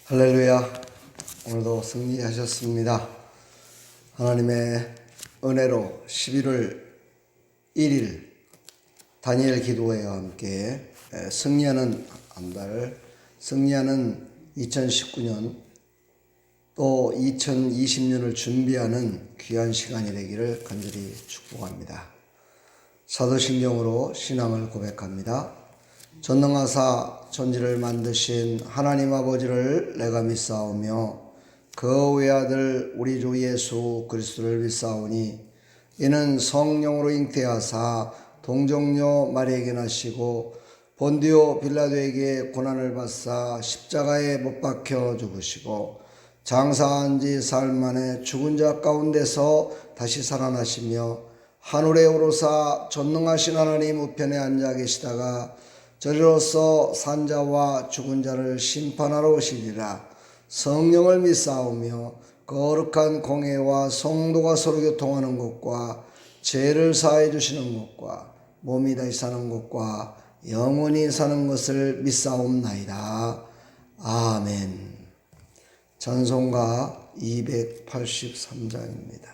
할렐루야. 오늘도 승리하셨습니다. 하나님의 은혜로 11월 1일 다니엘 기도회와 함께 승리하는 한 달, 승리하는 2019년 또 2020년을 준비하는 귀한 시간이 되기를 간절히 축복합니다. 사도신경으로 신앙을 고백합니다. 전능하사 천지를 만드신 하나님 아버지를 내가 믿사오며 그 외아들 우리 주 예수 그리스도를 믿사오니 이는 성령으로 잉태하사 동정녀 마리아에게 나시고 본디오 빌라도에게 고난을 받사 십자가에 못 박혀 죽으시고 장사한 지 사흘 만에 죽은 자 가운데서 다시 살아나시며 하늘에 오르사 전능하신 하나님 우편에 앉아 계시다가 저리로서 산자와 죽은 자를 심판하러 오시리라. 성령을 믿사오며 거룩한 공회와 성도가 서로 교통하는 것과 죄를 사해 주시는 것과 몸이 다시 사는 것과 영원히 사는 것을 믿사옵나이다. 아멘. 찬송가 283장입니다.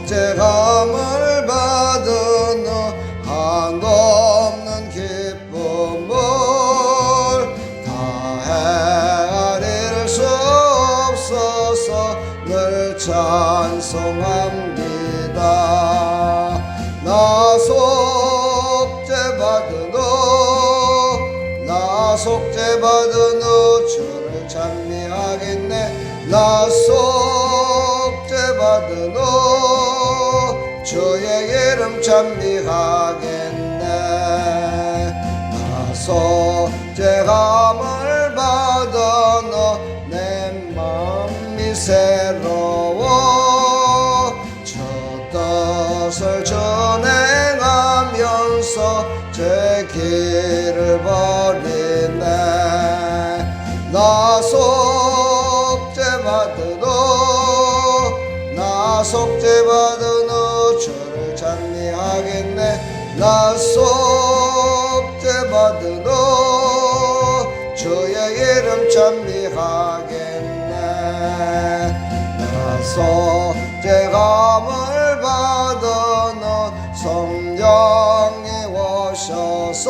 속죄감을 받은 한없는 기쁨을 다 헤아릴 수 없어서 늘 찬송합니다. 나 속죄받은 주를 찬미하겠네. 나 속죄받은 주의 이름 찬미하겠네. 나 속죄감을 받아 내 마음이 새로워 주 뜻을 준행하면서 제 길을 버리네. 나 속죄받은 주를 찬미하겠네. 나 속죄받은 주의 이름 찬미하겠네. 나 속죄감을 받은 성령이 오셔서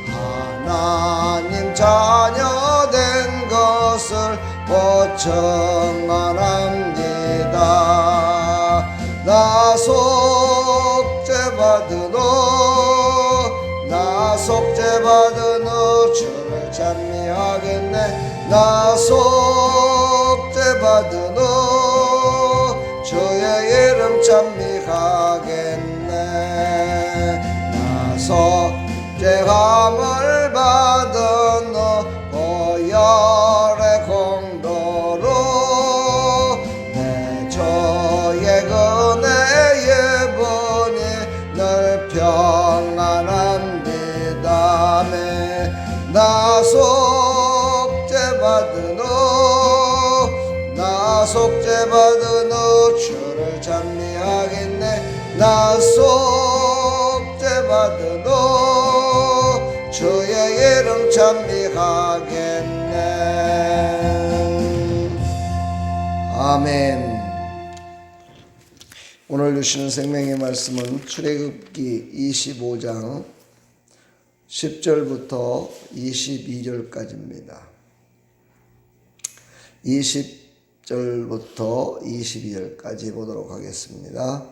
하나님 자녀 된 것을 보증하랍니다. 나 속죄받은 주를 찬미하겠네. 나 속죄받은 주의 이름 찬미하겠네. 나 속죄감을 받은 보혈의 공로로 내 죄의 은혜의 분이 늘 평안합니다. 나 속죄받은 주를 찬미하겠네. 나 속죄받은 주의 이름 찬미하겠네. 아멘. 오늘 주시는 생명의 말씀은 출애굽기 25장 10절부터 22절까지입니다. 20절부터 22절까지 보도록 하겠습니다.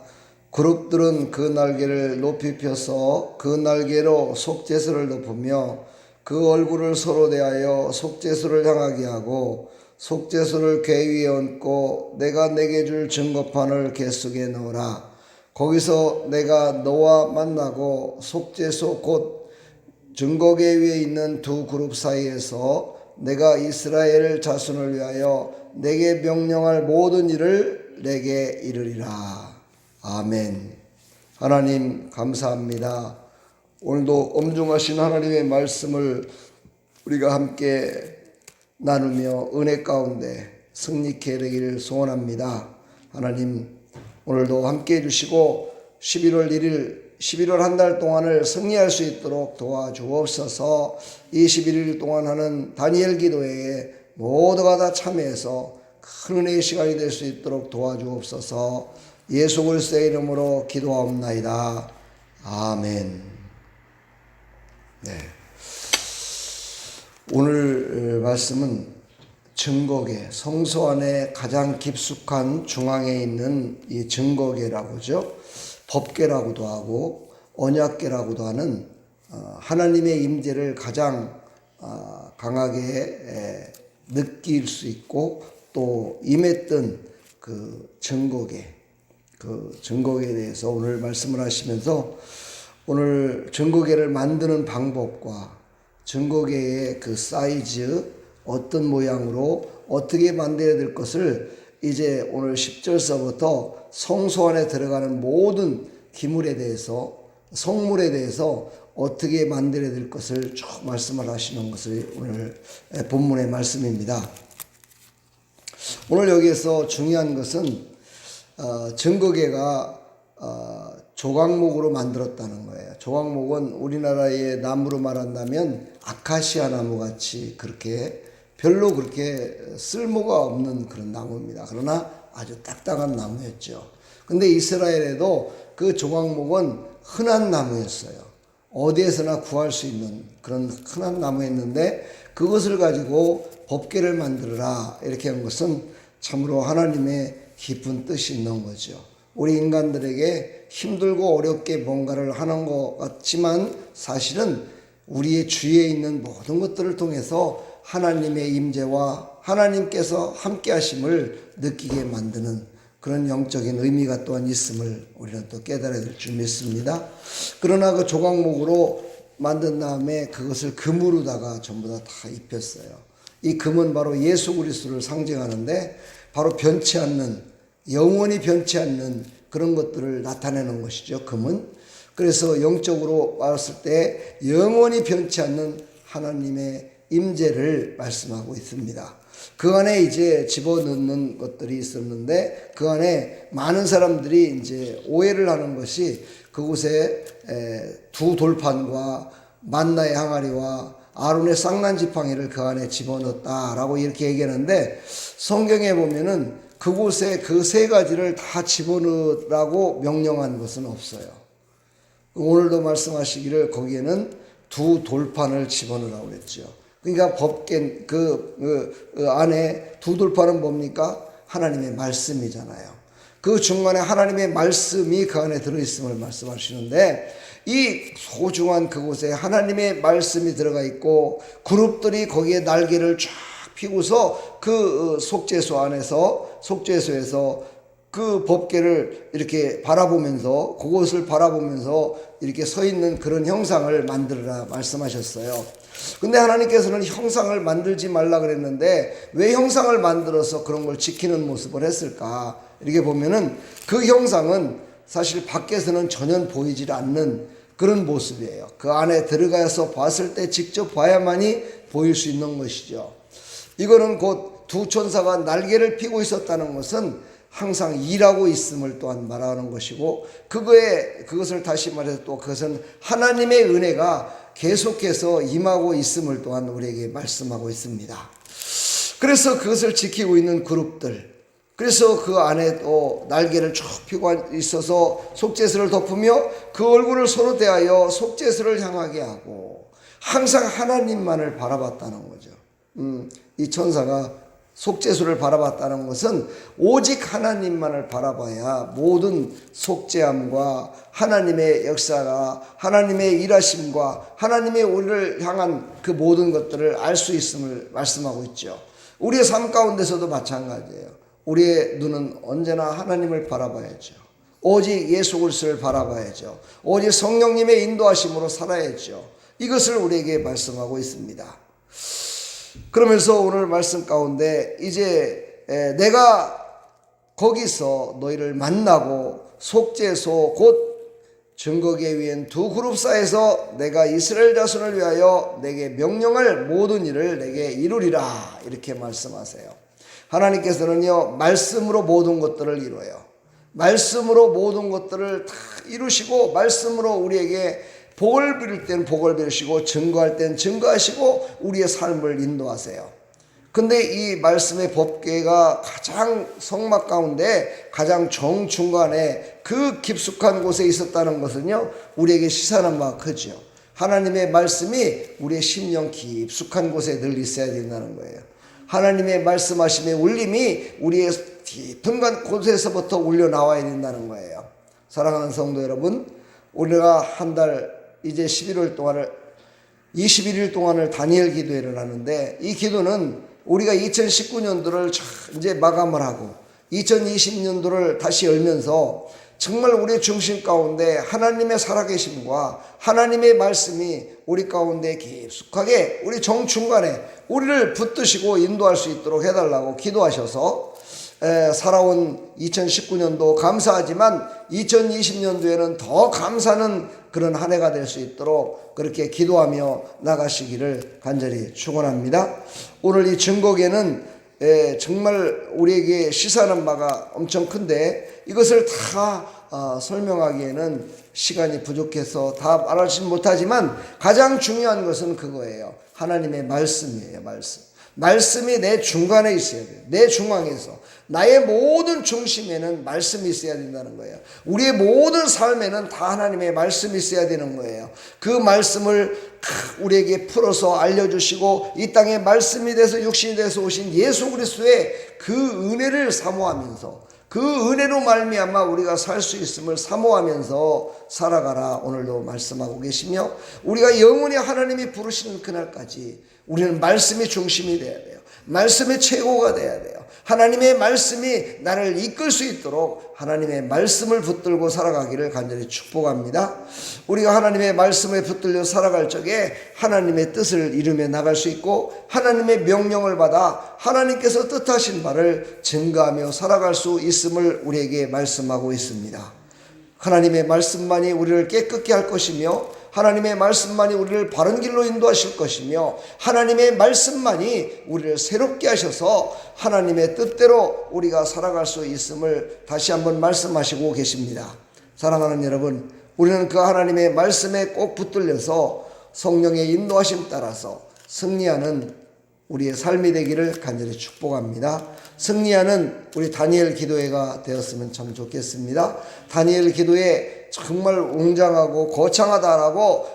그룹들은 그 날개를 높이 펴서 그 날개로 속죄소를 덮으며 그 얼굴을 서로 대하여 속죄소를 향하게 하고 속죄소를 궤 위에 얹고 내가 내게 줄 증거판을 궤 속에 넣으라. 거기서 내가 너와 만나고 속죄소 곧 증거궤 위에 있는 두 그룹 사이에서 내가 이스라엘 자손을 위하여 내게 명령할 모든 일을 내게 이르리라. 아멘. 하나님 감사합니다. 오늘도 엄중하신 하나님의 말씀을 우리가 함께 나누며 은혜 가운데 승리케 되기를 소원합니다. 하나님 오늘도 함께 해주시고 11월 1일 11월 한 달 동안을 승리할 수 있도록 도와주옵소서. 21일 동안 하는 다니엘 기도회에 모두가 다 참여해서 큰 은혜의 시간이 될 수 있도록 도와주옵소서. 예수 그리스도의 이름으로 기도하옵나이다. 아멘. 네. 오늘 말씀은 증거계, 성소 안에 가장 깊숙한 중앙에 있는 이 증거계라고 하죠. 법계라고도 하고 언약계라고도 하는 하나님의 임재를 가장 강하게 느낄 수 있고 또 임했던 그 증거계, 그 증거계에 대해서 오늘 말씀을 하시면서 오늘 증거계를 만드는 방법과 증거계의 그 사이즈, 어떤 모양으로 어떻게 만들어야 될 것을 이제 오늘 10절서부터 성소 안에 들어가는 모든 기물에 대해서, 성물에 대해서 어떻게 만들어야 될 것을 쭉 말씀을 하시는 것을 오늘 본문의 말씀입니다. 오늘 여기에서 중요한 것은 증거계가 조각목으로 만들었다는 거예요. 조각목은 우리나라의 나무로 말한다면 아카시아 나무 같이 그렇게 별로 그렇게 쓸모가 없는 그런 나무입니다. 그러나 아주 딱딱한 나무였죠. 근데 이스라엘에도 그 조각목은 흔한 나무였어요. 어디에서나 구할 수 있는 그런 흔한 나무였는데 그것을 가지고 법궤를 만들어라 이렇게 한 것은 참으로 하나님의 깊은 뜻이 있는 거죠. 우리 인간들에게 힘들고 어렵게 뭔가를 하는 것 같지만 사실은 우리의 주위에 있는 모든 것들을 통해서 하나님의 임재와 하나님께서 함께 하심을 느끼게 만드는 그런 영적인 의미가 또한 있음을 우리는 또 깨달아야 될 줄 믿습니다. 그러나 그 조각목으로 만든 다음에 그것을 금으로다가 전부 다 입혔어요. 이 금은 바로 예수 그리스도를 상징하는데 바로 변치 않는, 영원히 변치 않는 그런 것들을 나타내는 것이죠. 금은. 그래서 영적으로 봤을 때 영원히 변치 않는 하나님의 임재를 말씀하고 있습니다. 그 안에 이제 집어넣는 것들이 있었는데 그 안에 많은 사람들이 이제 오해를 하는 것이 그곳에 두 돌판과 만나의 항아리와 아론의 쌍난 지팡이를 그 안에 집어넣었다라고 이렇게 얘기하는데 성경에 보면은 그곳에 그 세 가지를 다 집어넣으라고 명령한 것은 없어요. 오늘도 말씀하시기를 거기에는 두 돌판을 집어넣으라고 그랬죠. 그러니까 법궤 그 안에 두 돌판은 뭡니까? 하나님의 말씀이잖아요. 그 중간에 하나님의 말씀이 그 안에 들어있음을 말씀하시는데 이 소중한 그곳에 하나님의 말씀이 들어가 있고 그룹들이 거기에 날개를 쫙 피고서 그 속죄소 안에서 속죄소에서 그 법궤를 이렇게 바라보면서 그곳을 바라보면서 이렇게 서 있는 그런 형상을 만들어라 말씀하셨어요. 근데 하나님께서는 형상을 만들지 말라 그랬는데 왜 형상을 만들어서 그런 걸 지키는 모습을 했을까? 이렇게 보면은 그 형상은 사실 밖에서는 전혀 보이질 않는 그런 모습이에요. 그 안에 들어가서 봤을 때 직접 봐야만이 보일 수 있는 것이죠. 이거는 곧 두 천사가 날개를 피고 있었다는 것은 항상 일하고 있음을 또한 말하는 것이고 그것을 다시 말해서 또 그것은 하나님의 은혜가 계속해서 임하고 있음을 또한 우리에게 말씀하고 있습니다. 그래서 그것을 지키고 있는 그룹들, 그래서 그 안에 또 날개를 쭉 펴고 있어서 속죄소를 덮으며 그 얼굴을 서로 대하여 속죄소를 향하게 하고 항상 하나님만을 바라봤다는 거죠. 이 천사가 속죄소를 바라봤다는 것은 오직 하나님만을 바라봐야 모든 속죄함과 하나님의 역사가 하나님의 일하심과 하나님의 우리를 향한 그 모든 것들을 알 수 있음을 말씀하고 있죠. 우리의 삶 가운데서도 마찬가지예요. 우리의 눈은 언제나 하나님을 바라봐야죠. 오직 예수 그리스도를 바라봐야죠. 오직 성령님의 인도하심으로 살아야죠. 이것을 우리에게 말씀하고 있습니다. 그러면서 오늘 말씀 가운데 이제 내가 거기서 너희를 만나고 속죄소 곧 증거궤 위엔 두 그룹 사이에서 내가 이스라엘 자손을 위하여 내게 명령할 모든 일을 내게 이루리라 이렇게 말씀하세요. 하나님께서는요, 말씀으로 모든 것들을 이루어요. 말씀으로 모든 것들을 다 이루시고, 말씀으로 우리에게 복을 빌을 때는 복을 빌으시고, 증거할 때는 증거하시고, 우리의 삶을 인도하세요. 근데 이 말씀의 법궤가 가장 성막 가운데 가장 정중간에 그 깊숙한 곳에 있었다는 것은요, 우리에게 시사하는 바가 크죠. 하나님의 말씀이 우리의 심령 깊숙한 곳에 늘 있어야 된다는 거예요. 하나님의 말씀하심의 울림이 우리의 깊은 곳에서부터 울려 나와야 된다는 거예요. 사랑하는 성도 여러분, 우리가 한 달 이제 11월 동안을 21일 동안을 다니엘 기도회를 하는데, 이 기도는 우리가 2019년도를 이제 마감을 하고 2020년도를 다시 열면서 정말 우리의 중심 가운데 하나님의 살아계심과 하나님의 말씀이 우리 가운데 깊숙하게 우리 정중간에 우리를 붙드시고 인도할 수 있도록 해달라고 기도하셔서 살아온 2019년도 감사하지만 2020년도에는 더 감사하는 그런 한 해가 될 수 있도록 그렇게 기도하며 나가시기를 간절히 축원합니다. 오늘 이 증거계는 정말 우리에게 시사하는 바가 엄청 큰데, 이것을 다 설명하기에는 시간이 부족해서 다 말하지 못하지만, 가장 중요한 것은 그거예요. 하나님의 말씀이에요. 말씀이 내 중간에 있어야 돼요. 내 중앙에서. 나의 모든 중심에는 말씀이 있어야 된다는 거예요. 우리의 모든 삶에는 다 하나님의 말씀이 있어야 되는 거예요. 그 말씀을 우리에게 풀어서 알려주시고, 이 땅에 말씀이 돼서 육신이 돼서 오신 예수 그리스도의 그 은혜를 사모하면서, 그 은혜로 말미암아 우리가 살 수 있음을 사모하면서 살아가라 오늘도 말씀하고 계시며, 우리가 영원히 하나님이 부르시는 그날까지 우리는 말씀이 중심이 돼야 돼요. 말씀의 최고가 돼야 돼요. 하나님의 말씀이 나를 이끌 수 있도록 하나님의 말씀을 붙들고 살아가기를 간절히 축복합니다. 우리가 하나님의 말씀에 붙들려 살아갈 적에 하나님의 뜻을 이루며 나갈 수 있고, 하나님의 명령을 받아 하나님께서 뜻하신 바를 증거하며 살아갈 수 있음을 우리에게 말씀하고 있습니다. 하나님의 말씀만이 우리를 깨끗게 할 것이며, 하나님의 말씀만이 우리를 바른 길로 인도하실 것이며, 하나님의 말씀만이 우리를 새롭게 하셔서 하나님의 뜻대로 우리가 살아갈 수 있음을 다시 한번 말씀하시고 계십니다. 사랑하는 여러분, 우리는 그 하나님의 말씀에 꼭 붙들려서 성령의 인도하심 따라서 승리하는 우리의 삶이 되기를 간절히 축복합니다. 승리하는 우리 다니엘 기도회가 되었으면 참 좋겠습니다. 다니엘 기도회 정말 웅장하고 거창하다라고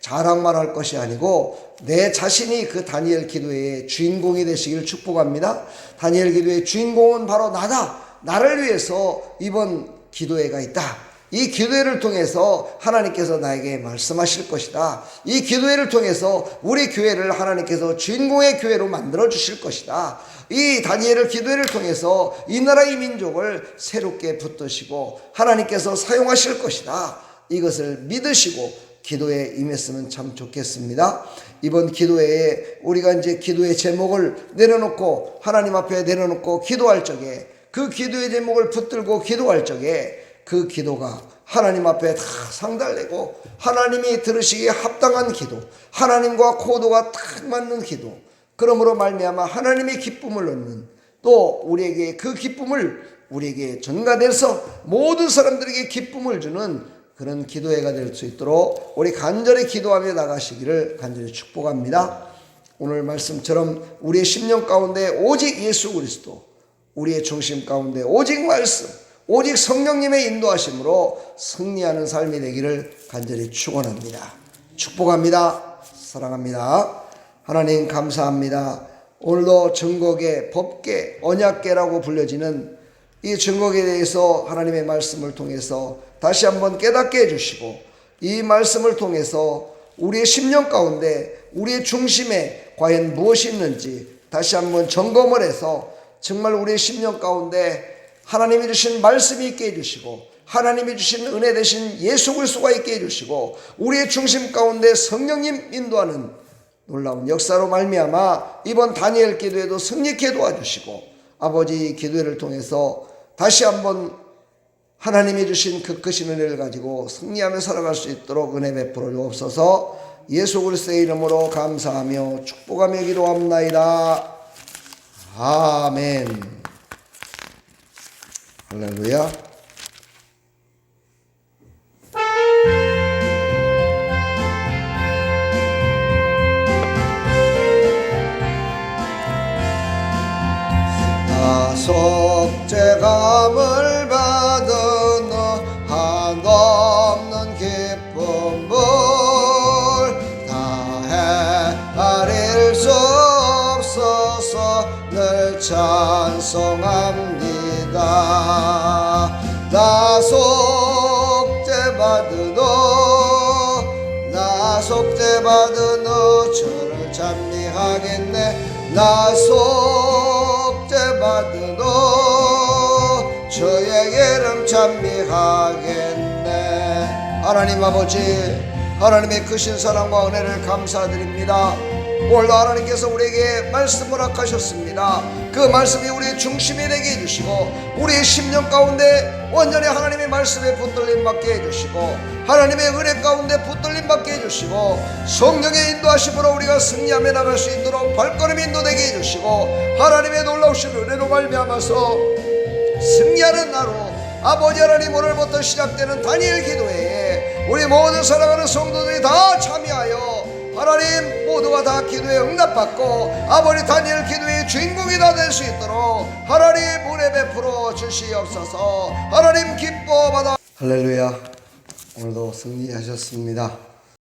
자랑만 할 것이 아니고, 내 자신이 그 다니엘 기도회의 주인공이 되시기를 축복합니다. 다니엘 기도회의 주인공은 바로 나다. 나를 위해서 이번 기도회가 있다. 이 기도회를 통해서 하나님께서 나에게 말씀하실 것이다. 이 기도회를 통해서 우리 교회를 하나님께서 주인공의 교회로 만들어 주실 것이다. 이 다니엘의 기도회를 통해서 이 나라의 민족을 새롭게 붙드시고 하나님께서 사용하실 것이다. 이것을 믿으시고 기도에 임했으면 참 좋겠습니다. 이번 기도회에 우리가 이제 기도의 제목을 내려놓고 하나님 앞에 내려놓고 기도할 적에, 그 기도의 제목을 붙들고 기도할 적에 그 기도가 하나님 앞에 다 상달되고 하나님이 들으시기에 합당한 기도, 하나님과 코드가 딱 맞는 기도, 그러므로 말미암아 하나님의 기쁨을 얻는, 또 우리에게 그 기쁨을 우리에게 전가돼서 모든 사람들에게 기쁨을 주는 그런 기도회가 될 수 있도록 우리 간절히 기도하며 나가시기를 간절히 축복합니다. 오늘 말씀처럼 우리의 심령 가운데 오직 예수 그리스도, 우리의 중심 가운데 오직 말씀, 오직 성령님의 인도하심으로 승리하는 삶이 되기를 간절히 축원합니다. 축복합니다. 사랑합니다. 하나님 감사합니다. 오늘도 증거계, 법계, 언약계라고 불려지는 이 증거계에 대해서 하나님의 말씀을 통해서 다시 한번 깨닫게 해주시고, 이 말씀을 통해서 우리의 심령 가운데 우리의 중심에 과연 무엇이 있는지 다시 한번 점검을 해서 정말 우리의 심령 가운데 하나님이 주신 말씀이 있게 해주시고, 하나님이 주신 은혜 되신 예수 그리스도가 있게 해주시고, 우리의 중심 가운데 성령님 인도하는 놀라운 역사로 말미암아 이번 다니엘 기도에도 승리케 도와주시고, 아버지 기도회를 통해서 다시 한번 하나님이 주신 그 크신 은혜를 가지고 승리하며 살아갈 수 있도록 은혜 베풀어 주옵소서. 예수 그리스도의 이름으로 감사하며 축복하며 기도합나이다. 아멘. 할렐루야. 속죄감을 받은 한없는 기쁨을 다 헤아릴 수 없어서 늘 찬송합니다. 나 속죄받은 주를 찬미하겠네. 나 속죄받은 주의 이름 찬미하겠네. 하나님 아버지, 하나님의 크신 사랑과 은혜를 감사드립니다. 오늘도 하나님께서 우리에게 말씀을 허락하셨습니다. 그 말씀이 우리의 중심이 되게 해주시고 우리의 심령 가운데 온전히 하나님의 말씀에 붙들림 받게 해주시고 하나님의 은혜 가운데 붙들림 받게 해주시고 성령의 인도하심으로 우리가 승리하며 나갈 수 있도록 발걸음 인도되게 해주시고 하나님의 놀라우신 은혜로 말미암아서 승리하는 나로 아버지 하나님, 오늘부터 시작되는 다니엘 기도회에 우리 모든 사랑하는 성도들이 다 참여하여 하나님 모두가 다 기도에 응답받고 아버지 다니엘 기도의 주인공이 다 될 수 있도록 하나님 은혜 베풀어 주시옵소서. 하나님 기뻐 받아. 할렐루야. 오늘도 승리하셨습니다.